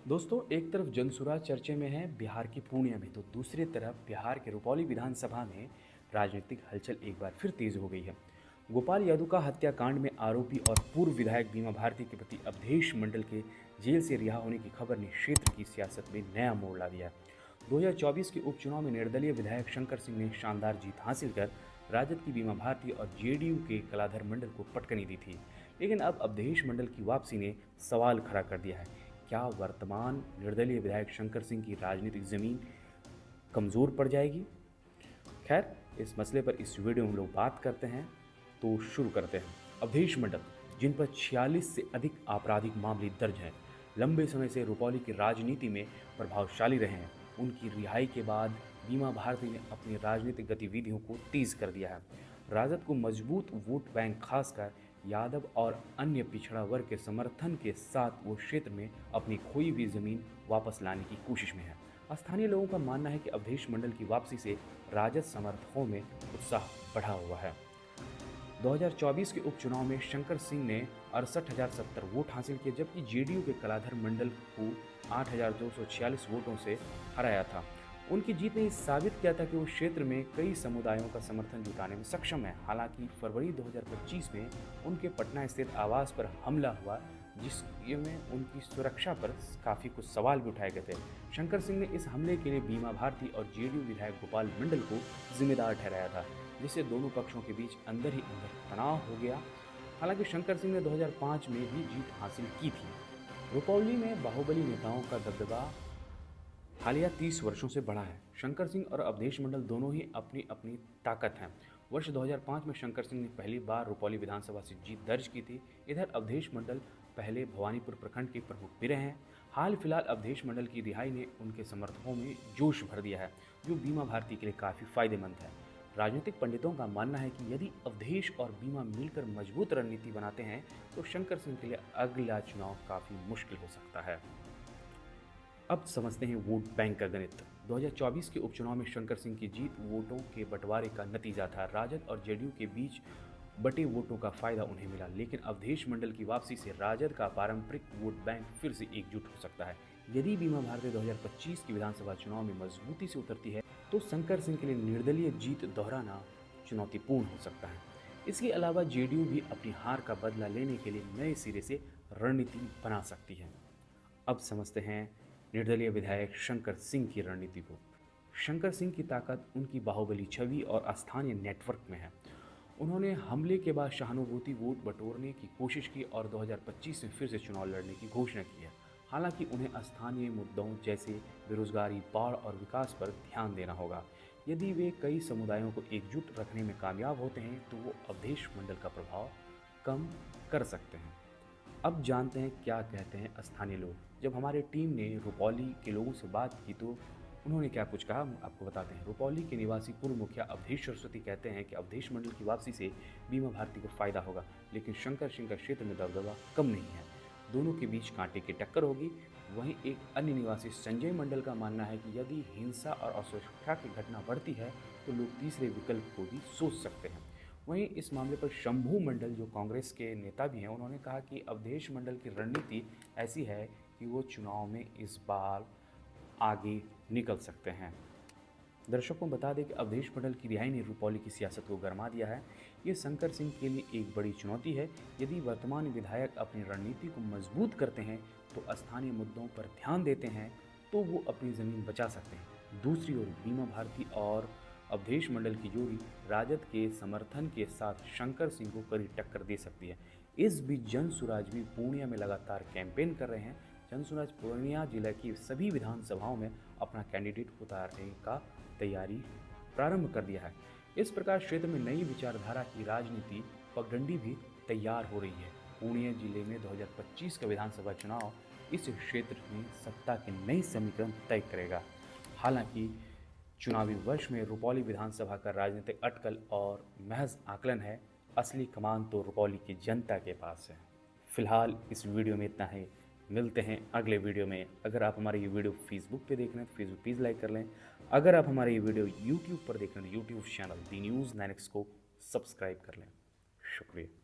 दोस्तों, एक तरफ जनसुराज चर्चे में है बिहार की पूर्णिया में, तो दूसरी तरफ बिहार के रुपौली विधानसभा में राजनीतिक हलचल एक बार फिर तेज हो गई है। गोपाल यादव का हत्याकांड में आरोपी और पूर्व विधायक बीमा भारती के प्रति अवधेश मंडल के जेल से रिहा होने की खबर ने क्षेत्र की सियासत में नया मोड़ ला दिया है। 2024 के उपचुनाव में निर्दलीय विधायक शंकर सिंह ने शानदार जीत हासिल कर राजद की बीमा भारती और जेडीयू के कलाधर मंडल को पटकनी दी थी। लेकिन अब अवधेश मंडल की वापसी ने सवाल खड़ा कर दिया है। क्या वर्तमान निर्दलीय विधायक शंकर सिंह की राजनीतिक जमीन कमजोर पड़ जाएगी? खैर, इस मसले पर इस वीडियो में हम लोग बात करते हैं, तो शुरू करते हैं। अवधेश मंडल, जिन पर 46 से अधिक आपराधिक मामले दर्ज हैं, लंबे समय से रुपौली की राजनीति में प्रभावशाली रहे हैं। उनकी रिहाई के बाद बीमा भारती ने अपनी राजनीतिक गतिविधियों को तेज कर दिया है। राजद को मजबूत वोट बैंक, खासकर यादव और अन्य पिछड़ा वर्ग के समर्थन के साथ वो क्षेत्र में अपनी खोई हुई जमीन वापस लाने की कोशिश में है। स्थानीय लोगों का मानना है कि अवधेश मंडल की वापसी से राजद समर्थकों में उत्साह बढ़ा हुआ है। 2024 के उपचुनाव में शंकर सिंह ने 68,070 वोट हासिल किए, जबकि जेडीयू के कलाधर मंडल को 8,246 वोटों से हराया था। उनकी जीत ने साबित किया था कि वो क्षेत्र में कई समुदायों का समर्थन जुटाने में सक्षम है। हालांकि फरवरी 2025 में उनके पटना स्थित आवास पर हमला हुआ, जिसमें उनकी सुरक्षा पर काफ़ी कुछ सवाल भी उठाए गए थे। शंकर सिंह ने इस हमले के लिए बीमा भारती और जेडीयू विधायक गोपाल मंडल को जिम्मेदार ठहराया था, जिससे दोनों पक्षों के बीच अंदर ही अंदर तनाव हो गया। हालांकि शंकर सिंह ने 2005 में भी जीत हासिल की थी। रुपौली में बाहुबली नेताओं का दबदबा हालिया 30 वर्षों से बढ़ा है। शंकर सिंह और अवधेश मंडल दोनों ही अपनी अपनी ताकत हैं। वर्ष 2005 में शंकर सिंह ने पहली बार रुपौली विधानसभा से जीत दर्ज की थी। इधर अवधेश मंडल पहले भवानीपुर प्रखंड के प्रमुख भी रहे हैं। हाल फिलहाल अवधेश मंडल की रिहाई ने उनके समर्थकों में जोश भर दिया है, जो बीमा भारती के लिए काफ़ी फायदेमंद है। राजनीतिक पंडितों का मानना है कि यदि अवधेश और बीमा मिलकर मजबूत रणनीति बनाते हैं, तो शंकर सिंह के लिए अगला चुनाव काफ़ी मुश्किल हो सकता है। अब समझते हैं वोट बैंक का गणित। 2024 के उपचुनाव में शंकर सिंह की जीत वोटों के बंटवारे का नतीजा था। राजद और जेडीयू के बीच बटे वोटों का फायदा उन्हें मिला, लेकिन अवधेश मंडल की वापसी से राजद का पारंपरिक वोट बैंक फिर से एकजुट हो सकता है। यदि बीमा भारती 2025 की विधानसभा चुनाव में मजबूती से उतरती है, तो शंकर सिंह के लिए निर्दलीय जीत दोहराना चुनौतीपूर्ण हो सकता है। इसके अलावा जेडीयू भी अपनी हार का बदला लेने के लिए नए सिरे से रणनीति बना सकती है। अब समझते हैं निर्दलीय विधायक शंकर सिंह की रणनीति को। शंकर सिंह की ताकत उनकी बाहुबली छवि और स्थानीय नेटवर्क में है। उन्होंने हमले के बाद सहानुभूति वोट बटोरने की कोशिश की और 2025 में फिर से चुनाव लड़ने की घोषणा की है। हालांकि उन्हें स्थानीय मुद्दों जैसे बेरोजगारी, बाढ़ और विकास पर ध्यान देना होगा। यदि वे कई समुदायों को एकजुट रखने में कामयाब होते हैं, तो वो अवधेश मंडल का प्रभाव कम कर सकते हैं। अब जानते हैं क्या कहते हैं स्थानीय लोग। जब हमारी टीम ने रुपौली के लोगों से बात की, तो उन्होंने क्या कुछ कहा, हम आपको बताते हैं। रुपौली के निवासी पूर्व मुखिया अवधेश सरस्वती कहते हैं कि अवधेश मंडल की वापसी से बीमा भारती को फायदा होगा, लेकिन शंकर सिंह का क्षेत्र में दबदबा कम नहीं है। दोनों के बीच कांटे की टक्कर होगी। वहीं एक अन्य निवासी संजय मंडल का मानना है कि यदि हिंसा और असुरक्षा की घटना बढ़ती है, तो लोग तीसरे विकल्प को भी सोच सकते हैं। वहीं इस मामले पर शंभू मंडल, जो कांग्रेस के नेता भी हैं, उन्होंने कहा कि अवधेश मंडल की रणनीति ऐसी है कि वो चुनाव में इस बार आगे निकल सकते हैं। दर्शकों, बता दें कि अवधेश मंडल की रिहाई ने रुपौली की सियासत को गरमा दिया है। ये शंकर सिंह के लिए एक बड़ी चुनौती है। यदि वर्तमान विधायक अपनी रणनीति को मजबूत करते हैं, तो स्थानीय मुद्दों पर ध्यान देते हैं, तो वो अपनी ज़मीन बचा सकते हैं। दूसरी ओर बीमा भारती और अवधेश मंडल की जोड़ी राजद के समर्थन के साथ शंकर सिंह को कड़ी टक्कर दे सकती है। इस बीच जनसुराज भी पूर्णिया में लगातार कैंपेन कर रहे हैं। जनसुराज पूर्णिया जिला की सभी विधानसभाओं में अपना कैंडिडेट उतारने का तैयारी प्रारंभ कर दिया है। इस प्रकार क्षेत्र में नई विचारधारा की राजनीति पगडंडी भी तैयार हो रही है। पूर्णिया जिले में 2025 का विधानसभा चुनाव इस क्षेत्र में सत्ता के नई समीकरण तय करेगा। हालांकि चुनावी वर्ष में रुपौली विधानसभा का राजनीतिक अटकल और महज आकलन है। असली कमान तो रुपौली की जनता के पास है। फिलहाल इस वीडियो में इतना ही। मिलते हैं अगले वीडियो में। अगर आप हमारे ये वीडियो फेसबुक पे देख रहे हैं, तो फेसबुक पेज लाइक कर लें। अगर आप हमारे ये वीडियो यूट्यूब पर देख रहे हैं, तो यूट्यूब चैनल दी न्यूज़ 9X को सब्सक्राइब कर लें। शुक्रिया।